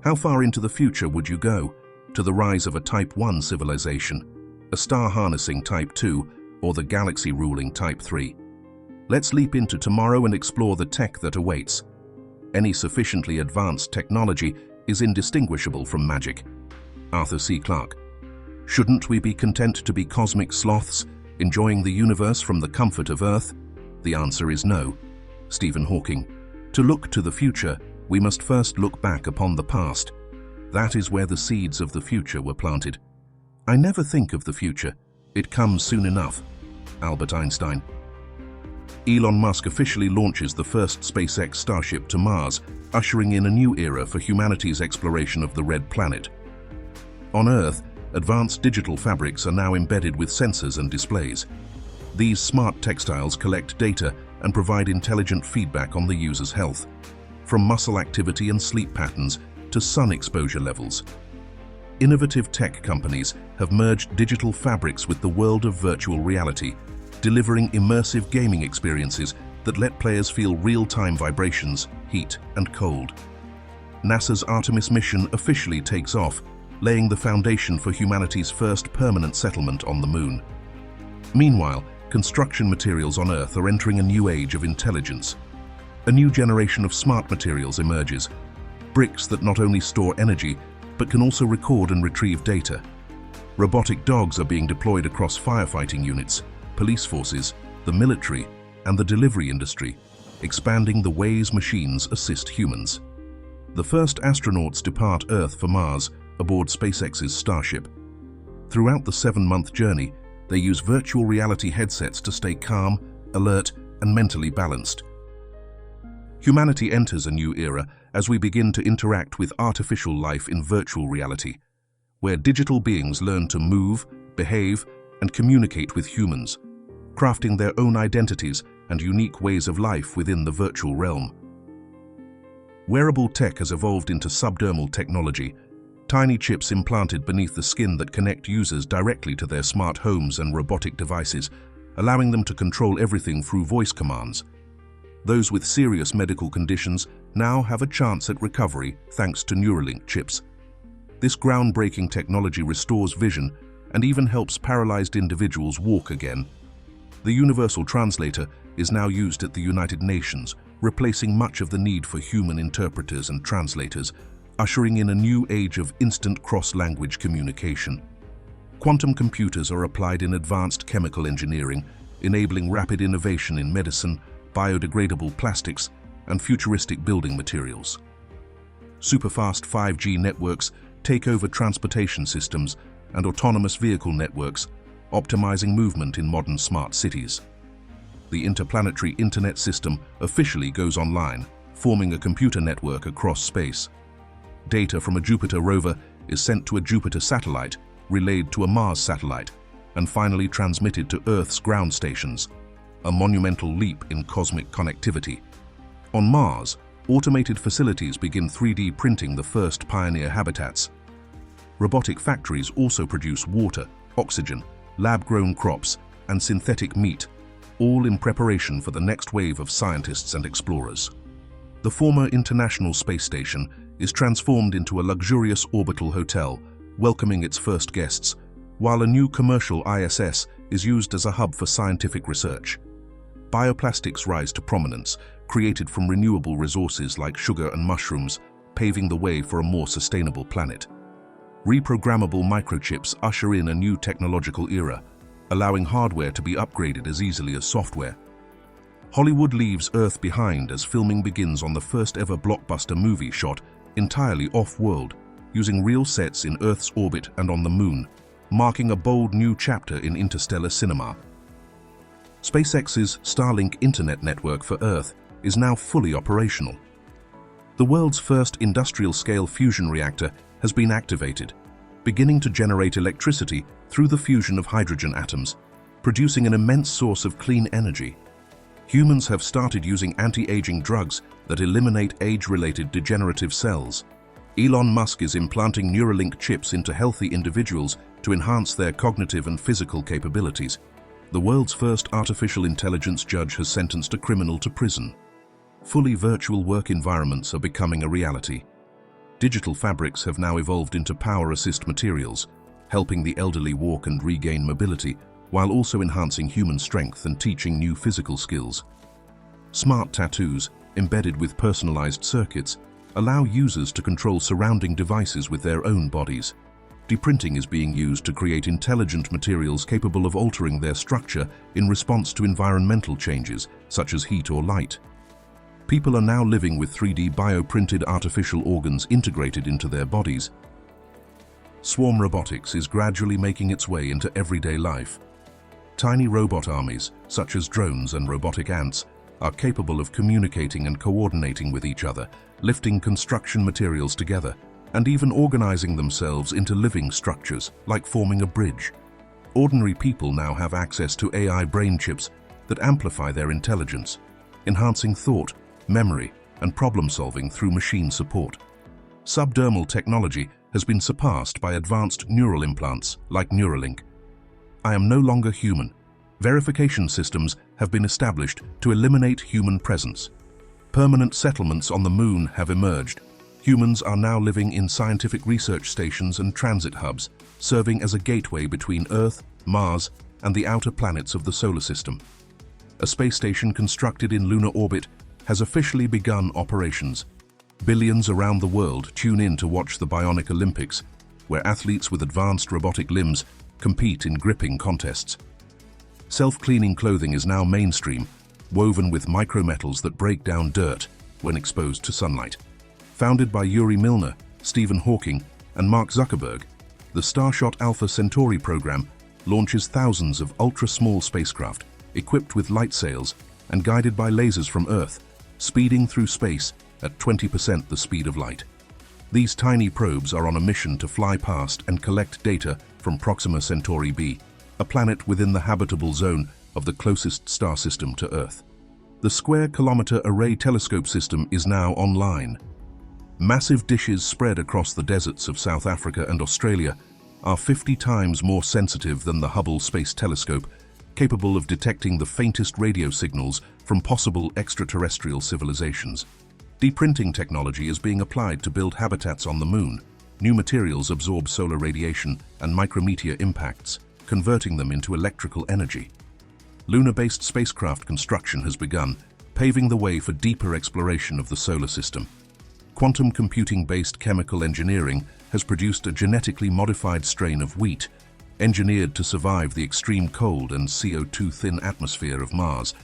How far into the future would you go? To the rise of a Type 1 civilization, a star-harnessing Type 2, or the galaxy-ruling Type 3? Let's leap into tomorrow and explore the tech that awaits. Any sufficiently advanced technology is indistinguishable from magic. Arthur C. Clarke. Shouldn't we be content to be cosmic sloths, enjoying the universe from the comfort of Earth? The answer is no. Stephen Hawking. To look to the future, we must first look back upon the past. That is where the seeds of the future were planted. I never think of the future. It comes soon enough. Albert Einstein. Elon Musk officially launches the first SpaceX Starship to Mars, ushering in a new era for humanity's exploration of the Red Planet. On Earth, advanced digital fabrics are now embedded with sensors and displays. These smart textiles collect data and provide intelligent feedback on the user's health, from muscle activity and sleep patterns to sun exposure levels. Innovative tech companies have merged digital fabrics with the world of virtual reality, delivering immersive gaming experiences that let players feel real-time vibrations, heat, and cold. NASA's Artemis mission officially takes off, laying the foundation for humanity's first permanent settlement on the Moon. Meanwhile, construction materials on Earth are entering a new age of intelligence. A new generation of smart materials emerges, bricks that not only store energy, but can also record and retrieve data. Robotic dogs are being deployed across firefighting units, police forces, the military, and the delivery industry, expanding the ways machines assist humans. The first astronauts depart Earth for Mars aboard SpaceX's Starship. Throughout the 7-month journey, they use virtual reality headsets to stay calm, alert, and mentally balanced. Humanity enters a new era as we begin to interact with artificial life in virtual reality, where digital beings learn to move, behave, and communicate with humans, crafting their own identities and unique ways of life within the virtual realm. Wearable tech has evolved into subdermal technology, tiny chips implanted beneath the skin that connect users directly to their smart homes and robotic devices, allowing them to control everything through voice commands. Those with serious medical conditions now have a chance at recovery thanks to Neuralink chips. This groundbreaking technology restores vision and even helps paralyzed individuals walk again. The Universal Translator is now used at the United Nations, replacing much of the need for human interpreters and translators, ushering in a new age of instant cross-language communication. Quantum computers are applied in advanced chemical engineering, enabling rapid innovation in medicine, biodegradable plastics, and futuristic building materials. Superfast 5G networks take over transportation systems and autonomous vehicle networks, optimizing movement in modern smart cities. The interplanetary internet system officially goes online, forming a computer network across space. Data from a Jupiter rover is sent to a Jupiter satellite, relayed to a Mars satellite, and finally transmitted to Earth's ground stations, a monumental leap in cosmic connectivity. On Mars, automated facilities begin 3D printing the first pioneer habitats. Robotic factories also produce water, oxygen, lab-grown crops, and synthetic meat, all in preparation for the next wave of scientists and explorers. The former International Space Station is transformed into a luxurious orbital hotel, welcoming its first guests, while a new commercial ISS is used as a hub for scientific research. Bioplastics rise to prominence, created from renewable resources like sugar and mushrooms, paving the way for a more sustainable planet. Reprogrammable microchips usher in a new technological era, allowing hardware to be upgraded as easily as software. Hollywood leaves Earth behind as filming begins on the first-ever blockbuster movie shot entirely off-world, using real sets in Earth's orbit and on the Moon, marking a bold new chapter in interstellar cinema. SpaceX's Starlink internet network for Earth is now fully operational. The world's first industrial-scale fusion reactor has been activated, beginning to generate electricity through the fusion of hydrogen atoms, producing an immense source of clean energy. Humans have started using anti-aging drugs that eliminate age-related degenerative cells. Elon Musk is implanting Neuralink chips into healthy individuals to enhance their cognitive and physical capabilities. The world's first artificial intelligence judge has sentenced a criminal to prison. Fully virtual work environments are becoming a reality. Digital fabrics have now evolved into power assist materials, helping the elderly walk and regain mobility, while also enhancing human strength and teaching new physical skills. Smart tattoos, embedded with personalized circuits, allow users to control surrounding devices with their own bodies. Deprinting is being used to create intelligent materials capable of altering their structure in response to environmental changes, such as heat or light. People are now living with 3D bioprinted artificial organs integrated into their bodies. Swarm robotics is gradually making its way into everyday life. Tiny robot armies, such as drones and robotic ants, are capable of communicating and coordinating with each other, lifting construction materials together, and even organizing themselves into living structures, like forming a bridge. Ordinary people now have access to AI brain chips that amplify their intelligence, enhancing thought, memory, and problem-solving through machine support. Subdermal technology has been surpassed by advanced neural implants like Neuralink. I am no longer human. Verification systems have been established to eliminate human presence. Permanent settlements on the moon have emerged. Humans are now living in scientific research stations and transit hubs, serving as a gateway between Earth, Mars, and the outer planets of the solar system. A space station constructed in lunar orbit has officially begun operations. Billions around the world tune in to watch the Bionic Olympics, where athletes with advanced robotic limbs compete in gripping contests. Self-cleaning clothing is now mainstream, woven with micrometals that break down dirt when exposed to sunlight. Founded by Yuri Milner, Stephen Hawking, and Mark Zuckerberg, the Starshot Alpha Centauri program launches thousands of ultra-small spacecraft equipped with light sails and guided by lasers from Earth, speeding through space at 20% the speed of light. These tiny probes are on a mission to fly past and collect data from Proxima Centauri b, a planet within the habitable zone of the closest star system to Earth. The Square Kilometre Array Telescope system is now online. Massive dishes spread across the deserts of South Africa and Australia are 50 times more sensitive than the Hubble Space Telescope, capable of detecting the faintest radio signals from possible extraterrestrial civilizations. Deprinting technology is being applied to build habitats on the moon. New materials absorb solar radiation and micrometeor impacts, converting them into electrical energy. Lunar-based spacecraft construction has begun, paving the way for deeper exploration of the solar system. Quantum computing-based chemical engineering has produced a genetically modified strain of wheat, engineered to survive the extreme cold and CO2-thin atmosphere of Mars.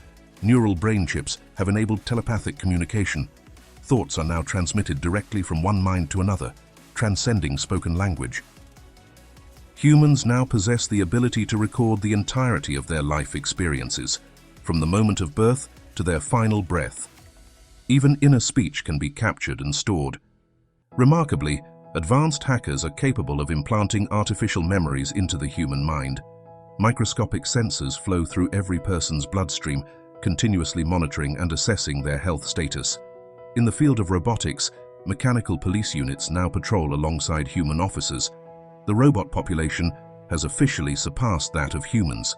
Neural brain chips have enabled telepathic communication. Thoughts are now transmitted directly from one mind to another, transcending spoken language. Humans now possess the ability to record the entirety of their life experiences, from the moment of birth to their final breath. Even inner speech can be captured and stored. Remarkably, advanced hackers are capable of implanting artificial memories into the human mind. Microscopic sensors flow through every person's bloodstream, continuously monitoring and assessing their health status. In the field of robotics, mechanical police units now patrol alongside human officers. The robot population has officially surpassed that of humans.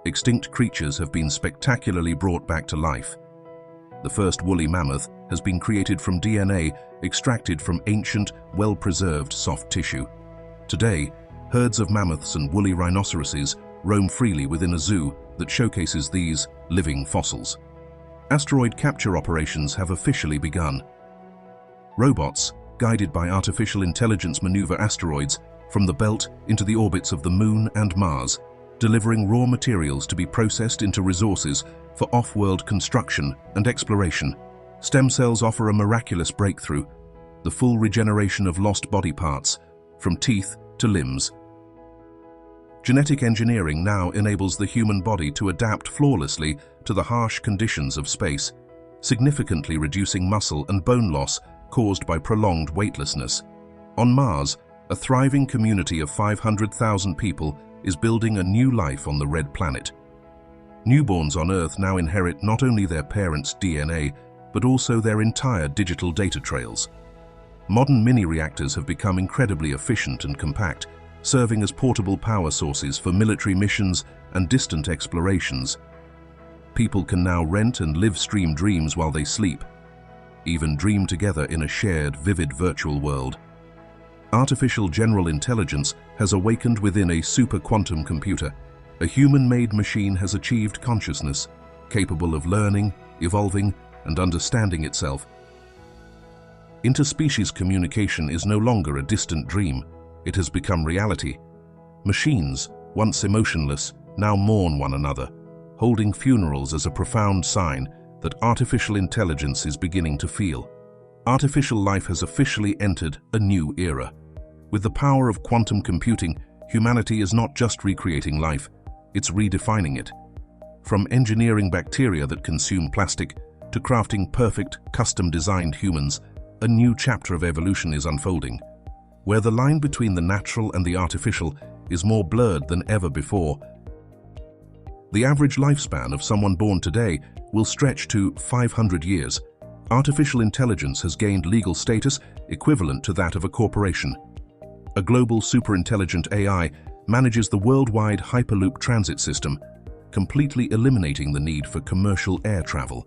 Extinct creatures have been spectacularly brought back to life. The first woolly mammoth has been created from DNA extracted from ancient, well-preserved soft tissue. Today, herds of mammoths and woolly rhinoceroses roam freely within a zoo that showcases these living fossils. Asteroid capture operations have officially begun. Robots, guided by artificial intelligence, maneuver asteroids from the belt into the orbits of the Moon and Mars, delivering raw materials to be processed into resources for off-world construction and exploration. Stem cells offer a miraculous breakthrough, the full regeneration of lost body parts, from teeth to limbs. Genetic engineering now enables the human body to adapt flawlessly to the harsh conditions of space, significantly reducing muscle and bone loss caused by prolonged weightlessness. On Mars, a thriving community of 500,000 people is building a new life on the red planet. Newborns on Earth now inherit not only their parents' DNA, but also their entire digital data trails. Modern mini-reactors have become incredibly efficient and compact, serving as portable power sources for military missions and distant explorations. People can now rent and live stream dreams while they sleep. even dream together in a shared, vivid virtual world. Artificial general intelligence has awakened within a super-quantum computer. A human-made machine has achieved consciousness, capable of learning, evolving, and understanding itself. Interspecies communication is no longer a distant dream. It has become reality. Machines, once emotionless, now mourn one another, holding funerals as a profound sign that artificial intelligence is beginning to feel. Artificial life has officially entered a new era. With the power of quantum computing, humanity is not just recreating life, it's redefining it. From engineering bacteria that consume plastic to crafting perfect, custom-designed humans, a new chapter of evolution is unfolding, where the line between the natural and the artificial is more blurred than ever before. The average lifespan of someone born today will stretch to 500 years. Artificial intelligence has gained legal status equivalent to that of a corporation. A global superintelligent AI manages the worldwide Hyperloop transit system, completely eliminating the need for commercial air travel.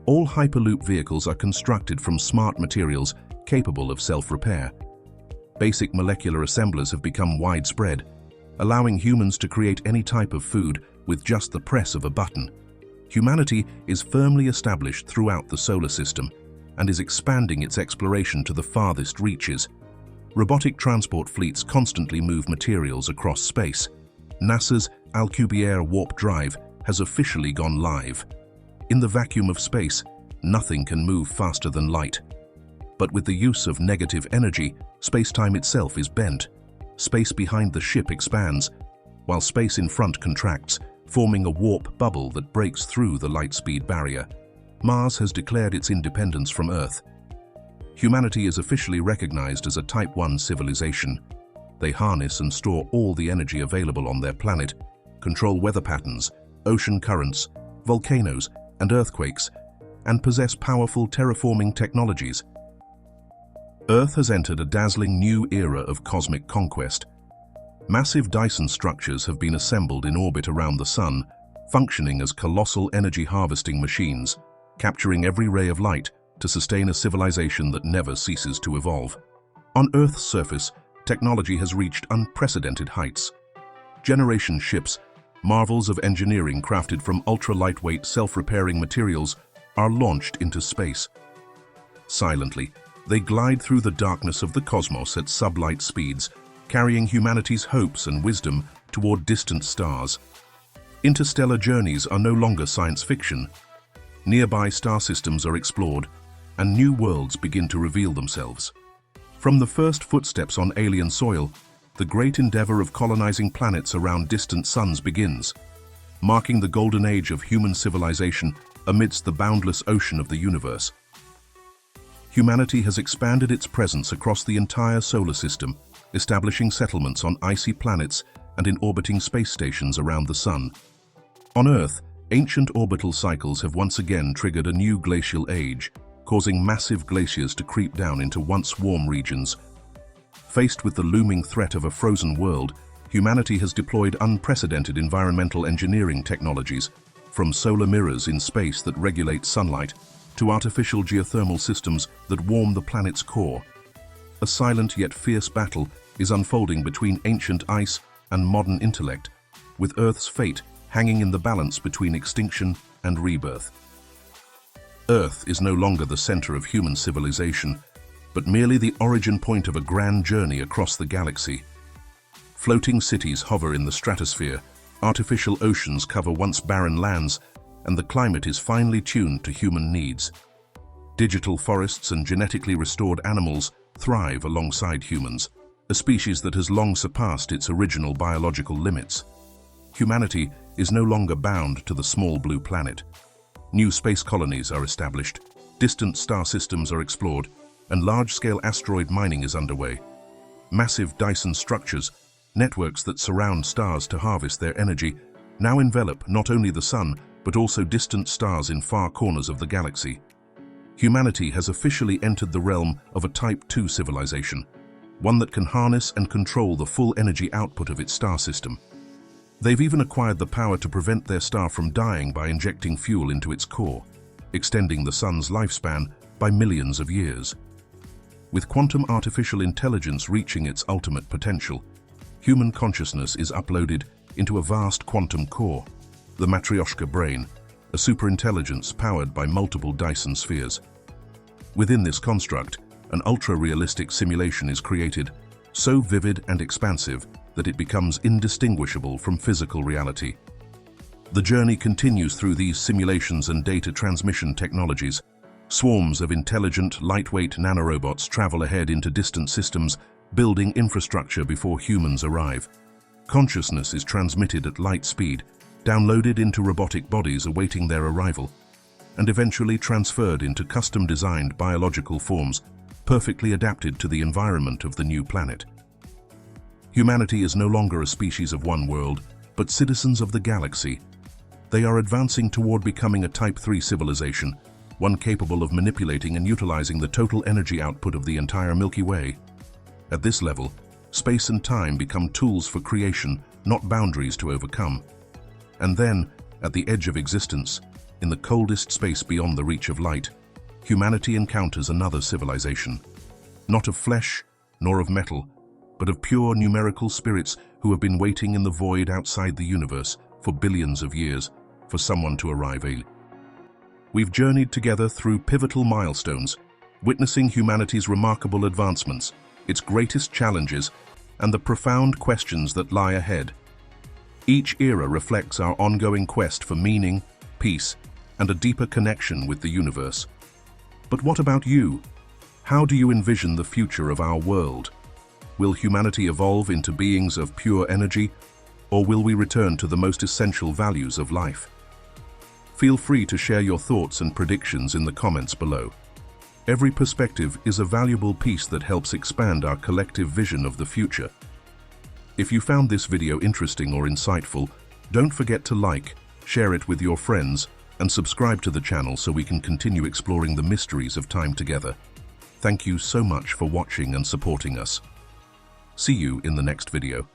All Hyperloop vehicles are constructed from smart materials capable of self-repair. Basic molecular assemblers have become widespread, allowing humans to create any type of food with just the press of a button. Humanity is firmly established throughout the solar system and is expanding its exploration to the farthest reaches. Robotic transport fleets constantly move materials across space. NASA's Alcubierre warp drive has officially gone live. In the vacuum of space, nothing can move faster than light. But with the use of negative energy, space-time itself is bent. Space behind the ship expands, while space in front contracts, forming a warp bubble that breaks through the light-speed barrier. Mars has declared its independence from Earth. Humanity is officially recognized as a Type 1 civilization. They harness and store all the energy available on their planet, control weather patterns, ocean currents, volcanoes, and earthquakes, and possess powerful terraforming technologies. Earth has entered a dazzling new era of cosmic conquest. Massive Dyson structures have been assembled in orbit around the Sun, functioning as colossal energy-harvesting machines, capturing every ray of light to sustain a civilization that never ceases to evolve. On Earth's surface, technology has reached unprecedented heights. Generation ships, marvels of engineering crafted from ultra-lightweight, self-repairing materials, are launched into space. Silently, they glide through the darkness of the cosmos at sublight speeds, carrying humanity's hopes and wisdom toward distant stars. Interstellar journeys are no longer science fiction. Nearby star systems are explored, and new worlds begin to reveal themselves. From the first footsteps on alien soil, the great endeavor of colonizing planets around distant suns begins, marking the golden age of human civilization amidst the boundless ocean of the universe. Humanity has expanded its presence across the entire solar system, establishing settlements on icy planets and in orbiting space stations around the Sun. On Earth, ancient orbital cycles have once again triggered a new glacial age, causing massive glaciers to creep down into once warm regions. Faced with the looming threat of a frozen world, humanity has deployed unprecedented environmental engineering technologies, from solar mirrors in space that regulate sunlight to artificial geothermal systems that warm the planet's core. A silent yet fierce battle is unfolding between ancient ice and modern intellect, with Earth's fate hanging in the balance between extinction and rebirth. Earth is no longer the center of human civilization, but merely the origin point of a grand journey across the galaxy. Floating cities hover in the stratosphere, artificial oceans cover once barren lands, and the climate is finely tuned to human needs. Digital forests and genetically restored animals thrive alongside humans, a species that has long surpassed its original biological limits. Humanity is no longer bound to the small blue planet. New space colonies are established, distant star systems are explored, and large-scale asteroid mining is underway. Massive Dyson structures, networks that surround stars to harvest their energy, now envelop not only the Sun, but also distant stars in far corners of the galaxy. Humanity has officially entered the realm of a Type 2 civilization, one that can harness and control the full energy output of its star system. They've even acquired the power to prevent their star from dying by injecting fuel into its core, extending the Sun's lifespan by millions of years. With quantum artificial intelligence reaching its ultimate potential, human consciousness is uploaded into a vast quantum core, the Matryoshka brain, a superintelligence powered by multiple Dyson spheres. Within this construct, an ultra-realistic simulation is created, so vivid and expansive that it becomes indistinguishable from physical reality. The journey continues through these simulations and data transmission technologies. Swarms of intelligent, lightweight nanorobots travel ahead into distant systems, building infrastructure before humans arrive. Consciousness is transmitted at light speed, downloaded into robotic bodies awaiting their arrival, and eventually transferred into custom-designed biological forms, perfectly adapted to the environment of the new planet. Humanity is no longer a species of one world, but citizens of the galaxy. They are advancing toward becoming a Type 3 civilization, one capable of manipulating and utilizing the total energy output of the entire Milky Way. At this level, space and time become tools for creation, not boundaries to overcome. And then, at the edge of existence, in the coldest space beyond the reach of light, humanity encounters another civilization. Not of flesh, nor of metal, but of pure numerical spirits who have been waiting in the void outside the universe for billions of years for someone to arrive. We've journeyed together through pivotal milestones, witnessing humanity's remarkable advancements, its greatest challenges, and the profound questions that lie ahead. Each era reflects our ongoing quest for meaning, peace, and a deeper connection with the universe. But what about you? How do you envision the future of our world? Will humanity evolve into beings of pure energy, or will we return to the most essential values of life? Feel free to share your thoughts and predictions in the comments below. Every perspective is a valuable piece that helps expand our collective vision of the future. If you found this video interesting or insightful, don't forget to like, share it with your friends, and subscribe to the channel so we can continue exploring the mysteries of time together. Thank you so much for watching and supporting us. See you in the next video.